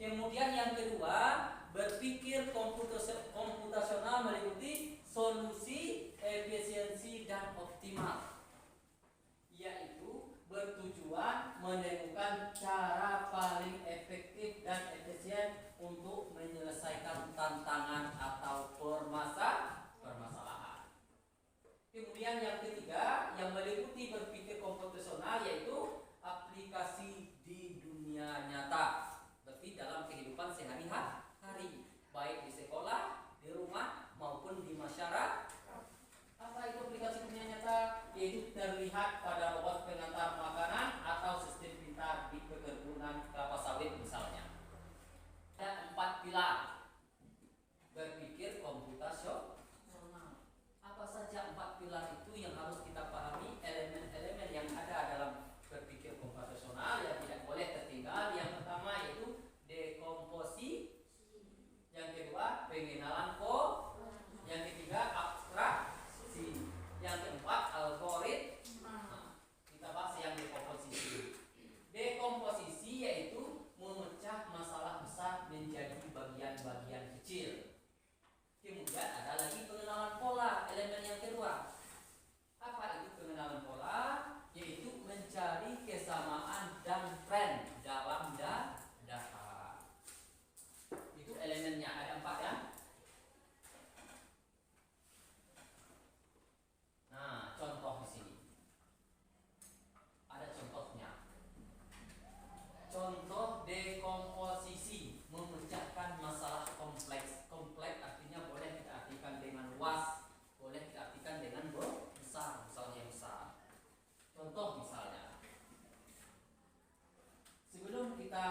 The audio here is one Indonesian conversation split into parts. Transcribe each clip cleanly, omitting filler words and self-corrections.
Kemudian yang kedua, berpikir komputasional meliputi solusi efisiensi dan optimal, yaitu bertujuan menemukan cara paling efektif dan efisien untuk menyelesaikan tantangan atau permasalahan. Kemudian yang ketiga, yang meliputi berpikir komputasional yaitu aplikasi di dunia nyata, berarti dalam kehidupan sehari-hari, baik di sekolah, di rumah maupun di masyarakat. Apa itu aplikasi dunia nyata? Yaitu terlihat pada robot pengantar makanan atau sistem pintar di perkebunan kelapa sawit misalnya. Ada 4 pilar berpikir komputasional. Apa saja 4 pilar itu yang harus kita pahami? Elemen-elemen yang ada dalam berpikir komputasional yang tidak boleh tertinggal. Yang pertama yaitu dekomposisi, yang kedua pengenalan kode, yang ketiga abstraksi, yang keempat algoritma. Kita bahas yang dekomposisi. Dekomposisi yaitu memecah masalah besar menjadi bagian-bagian kecil. Kemudian ada lagi pengenalan pola, elemen yang kedua. Apa itu pengenalan pola? Yaitu mencari kesamaan dan tren dalam data. Itu elemennya ada 4 ya. Nah, contoh di sini. Ada contohnya. Contoh dekomposisi, memecahkan masalah kompleks. Kompleks artinya boleh kita artikan dengan luas, boleh kita artikan dengan besar, misalnya besar. Contoh misalnya, sebelum kita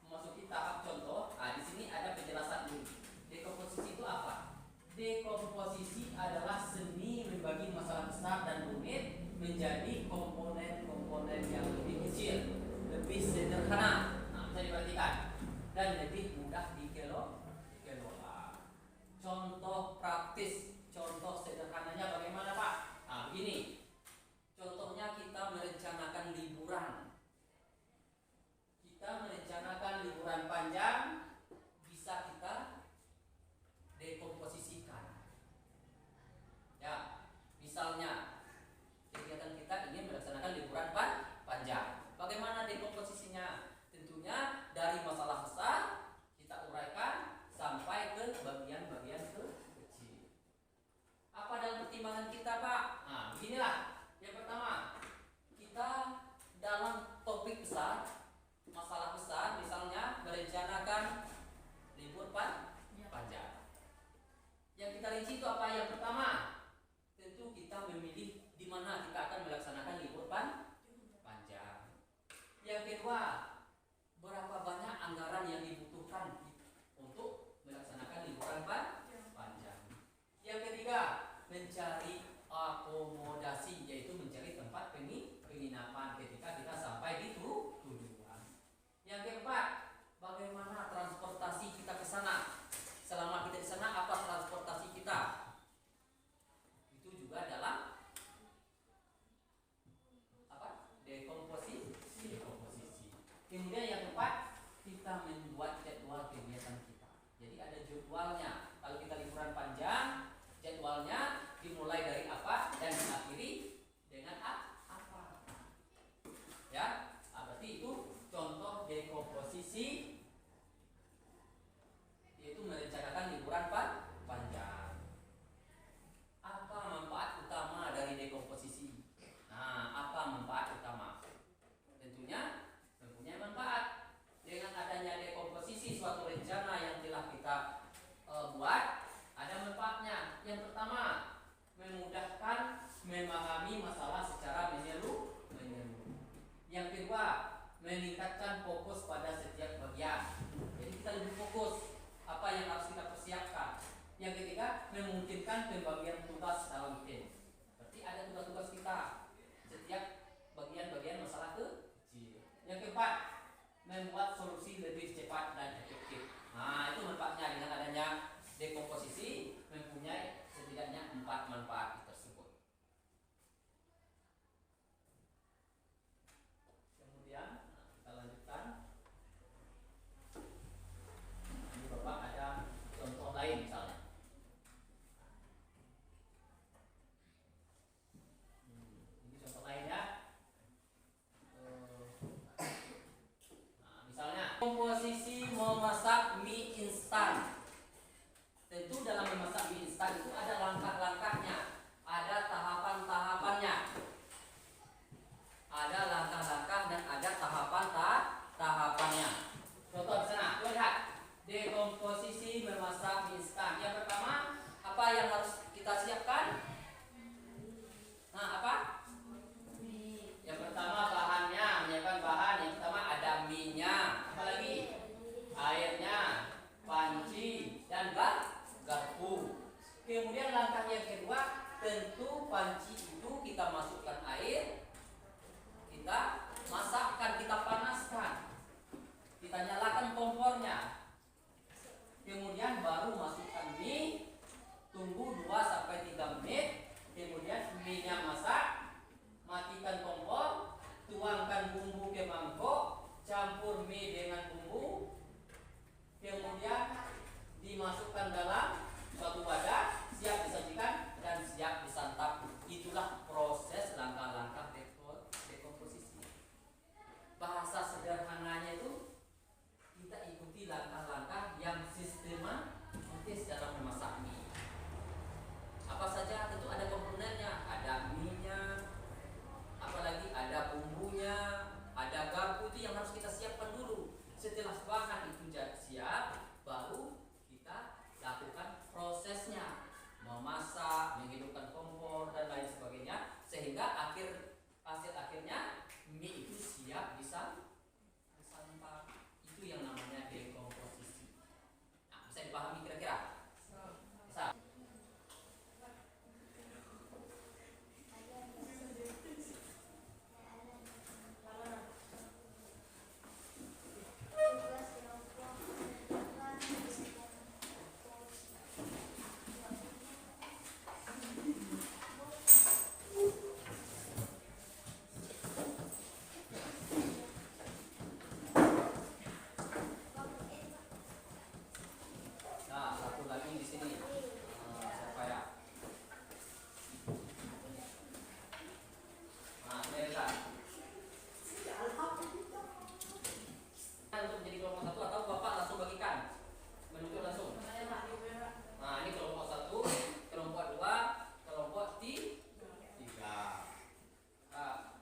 memasuki tahap contoh, di sini ada penjelasan dulu. Dekomposisi itu apa? Dekomposisi adalah seni membagi masalah besar dan rumit menjadi komponen-komponen yang lebih kecil, lebih sederhana, bisa diperhatikan, dan lebih mudah dikelola. Contoh praktis, contoh sederhananya bagaimana Pak? Begini. Contohnya kita merencanakan liburan. Kita merencanakan liburan panjang, bisa kita dekomposisikan. Ya, misalnya kegiatan kita ingin melaksanakan liburan panjang. Bagaimana dekomposisinya? Tentunya dari masalah besar kita uraikan sampai ke bagian-bagian kecil. Apa dalam pertimbangan kita Pak? Beginilah. Yang pertama, kita dalam topik besar, masalah besar, misalnya merencanakan libur panjang. Yang kita rinci itu apa? Yang pertama, tentu kita memilih di mana kita akan melaksanakan libur panjang. Yang kedua, berapa banyak anggaran yang dibutuhkan untuk melaksanakan liburan panjang. Yang ketiga, mencari akomodasi, yaitu mencari tempat penginapan ketika kita sampai di tujuan. Yang keempat, bagaimana transportasi kita ke sana. Selama kita di sana, apa transportasi kita? Itu juga dalam dekomposisi. Kemudian yang keempat, kita membuat jadwal kegiatan kita. Jadi ada jadwalnya. Kalau kita liburan panjang, jadwalnya dimulai dari apa dan diakhiri dengan apa. Ya, berarti itu contoh dekomposisi, yaitu merencanakan liburan panjang. Apa manfaat utama dari dekomposisi? Apa manfaat utama? Tentunya mempunyai manfaat. Dengan adanya dekomposisi, suatu rencana yang telah kita buat, ada manfaatnya. Yang pertama, memudahkan memahami masalah secara menyeluruh. Yang kedua, meningkatkan fokus pada setiap bagian. instan. Tentu dalam memasak mie instan itu ada langkah-langkahnya, ada tahapan-tahapannya. Ada langkah-langkah dan ada tahapannya. Contoh di sana, lihat dekomposisi memasak mie instan. Yang pertama, apa yang harus kita siapkan? Nah, apa? Yang pertama bahannya, menyiapkan bahan. Yang pertama ada minyak, apa lagi? Airnya, panci, dan garpu. Kemudian langkah yang kedua, tentu panci itu kita masukkan air, kita masakkan, kita panaskan, kita nyalakan kompornya. Kemudian baru masukkan mie, tunggu 2-3 menit. Kemudian mie-nya masak, matikan kompor, tuangkan bumbu ke mangkok, campur mie dengan bumbu, kemudian dimasukkan dalam suatu wadah, siap disajikan dan siap disantap. Itulah proses langkah-langkah dekomposisi. Bahasa sederhananya itu kita ikuti langkah-langkah yang sistematis dalam memasak mie. Apa saja? Tentu ada komponennya, ada mie-nya, apalagi ada bumbunya, ada garpu. Itu yang harus kita siapkan dulu. Setelah bahan itu siap, baru kita lakukan prosesnya, memasak, menghidupkan kompor dan lain sebagainya, sehingga hasil akhirnya mie itu siap disantap. Itu yang namanya dekomposisi. Nah, bisa dipahami kira-kira? Bisa. Nah, satu lagi di sini. Siapa ya? Nah, ini lihat. Untuk menjadi kelompok 1 atau Bapak langsung bagikan? Menunjuk langsung. Nah, ini kelompok 1, kelompok 2, kelompok 3. Nah,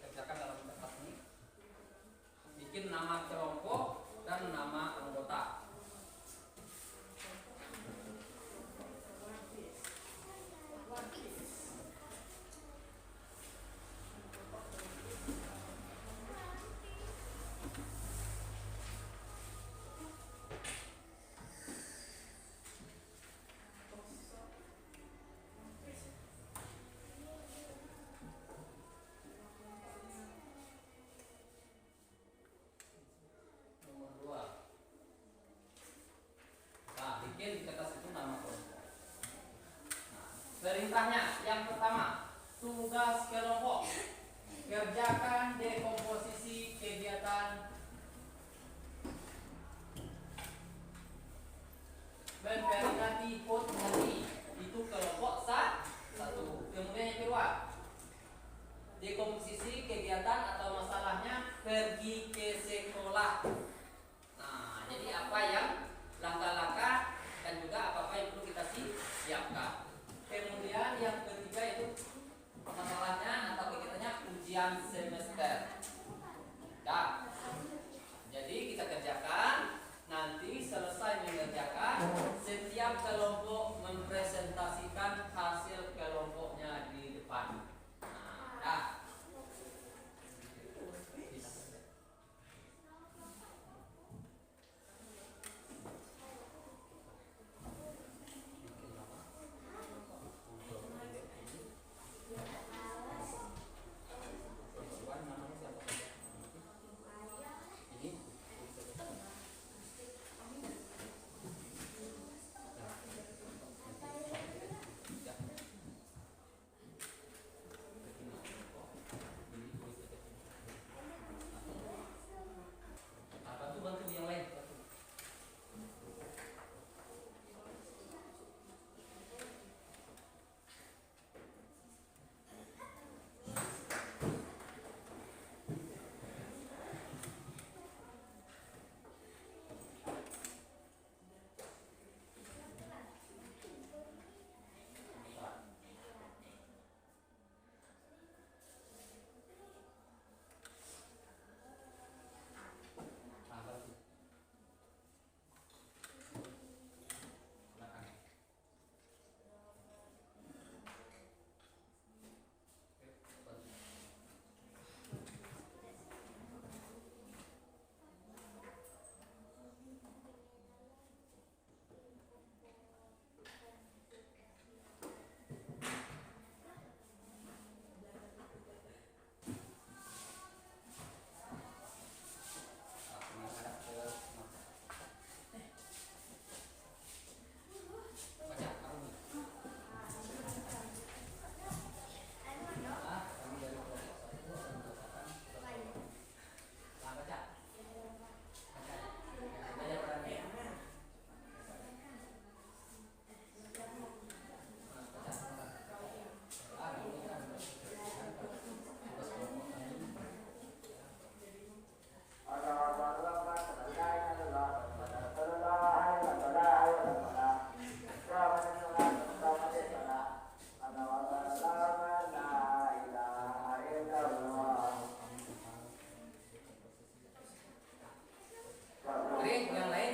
kerjakan dalam kertas ini. Bikin nama kelompok dan nama anggota. Nomor 2. Nah, bikin di kertas itu nama kelompok. Nah, perintahnya yang pertama, tugas kelompok. Kerjakan dekomposisi kegiatan memperingati HUT hari. Itu kelompok 1. Kemudian yang kedua, dekomposisi kegiatan atau masalahnya pergi ke sekolah. Nah, jadi apa yang langkah-langkah dan juga apa-apa yang perlu kita siapkan. Kemudian yang ketiga itu masalahnya atau kegiatannya ujian semester. Nah,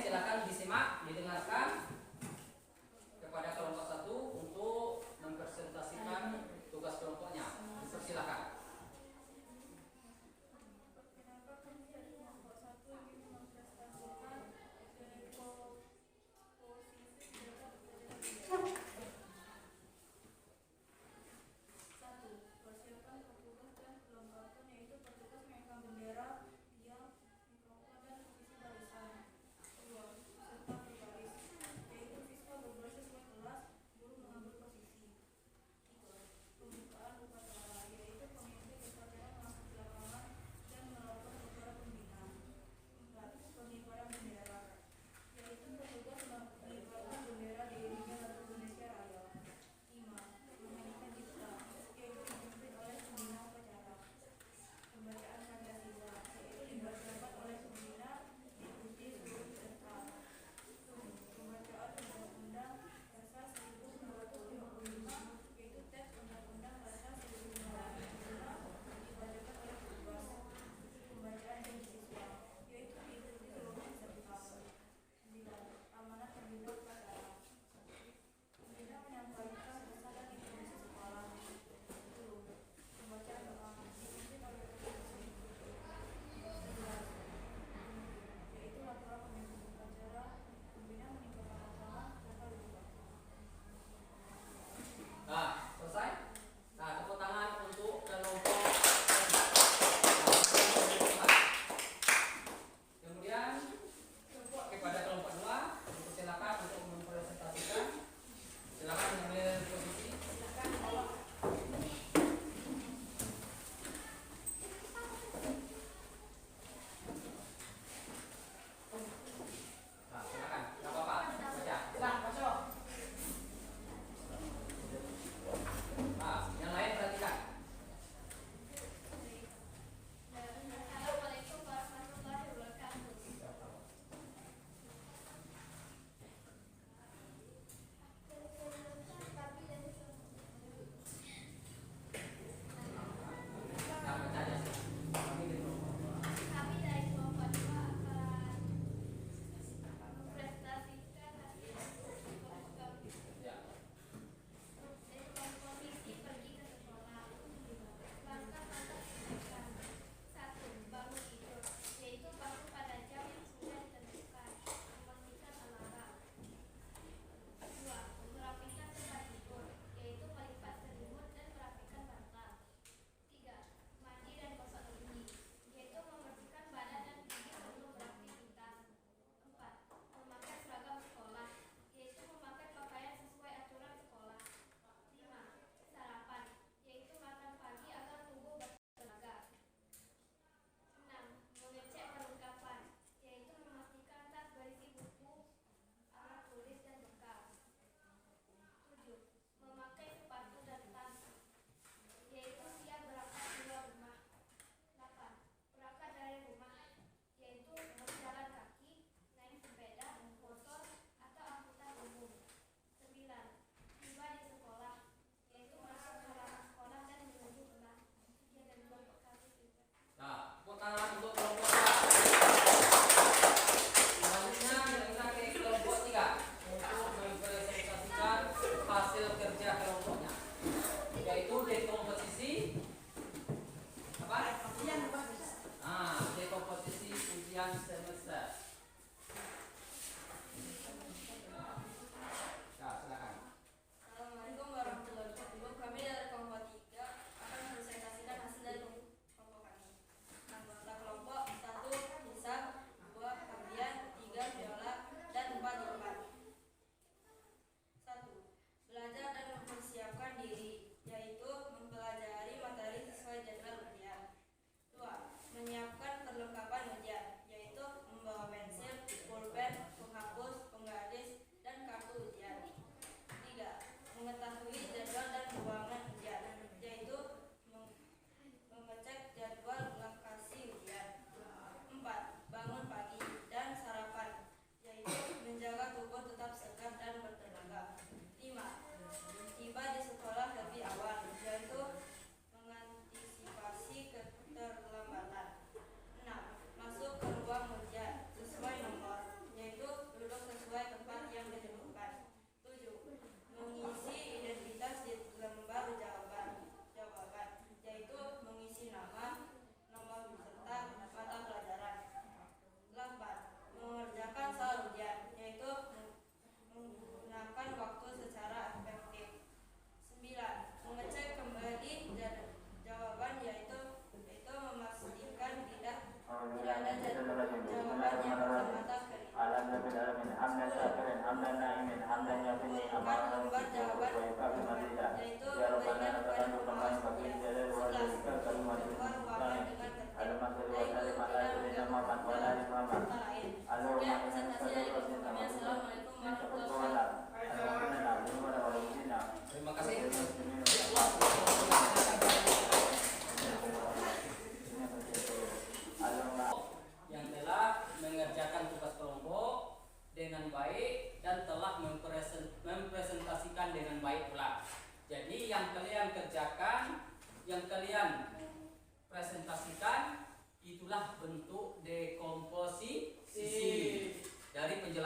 silakan disimak, didengarkan kepada kelompok 1 untuk mempresentasikan tugas kelompoknya. Silakan.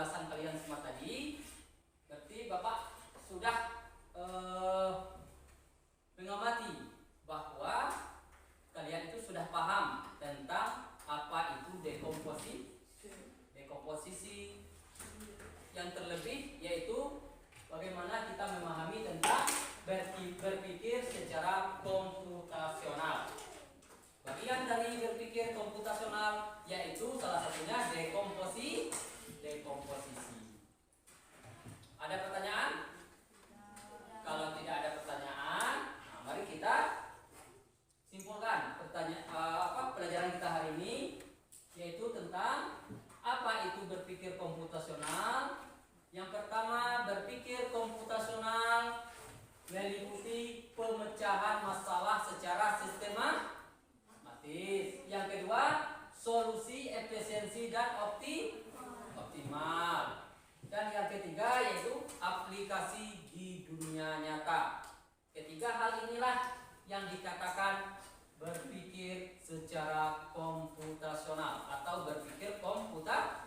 penjelasan kalian semua tadi, berarti Bapak sudah mengamati bahwa kalian itu sudah paham tentang apa itu dekomposisi, yang terlebih yaitu bagaimana kita memahami tentang berpikir secara komputasional. Bagian dari berpikir komputasional yaitu salah satunya dekomposisi. Ada pertanyaan? Kalau tidak ada pertanyaan, nah mari kita simpulkan pelajaran kita hari ini, yaitu tentang apa itu berpikir komputasional. Yang pertama, berpikir komputasional meliputi pemecahan masalah secara sistematis. Yang kedua, solusi efisiensi dan optimal. Dan yang ketiga yaitu aplikasi di dunia nyata. Ketiga hal inilah yang dikatakan berpikir secara komputasional atau berpikir komputasional.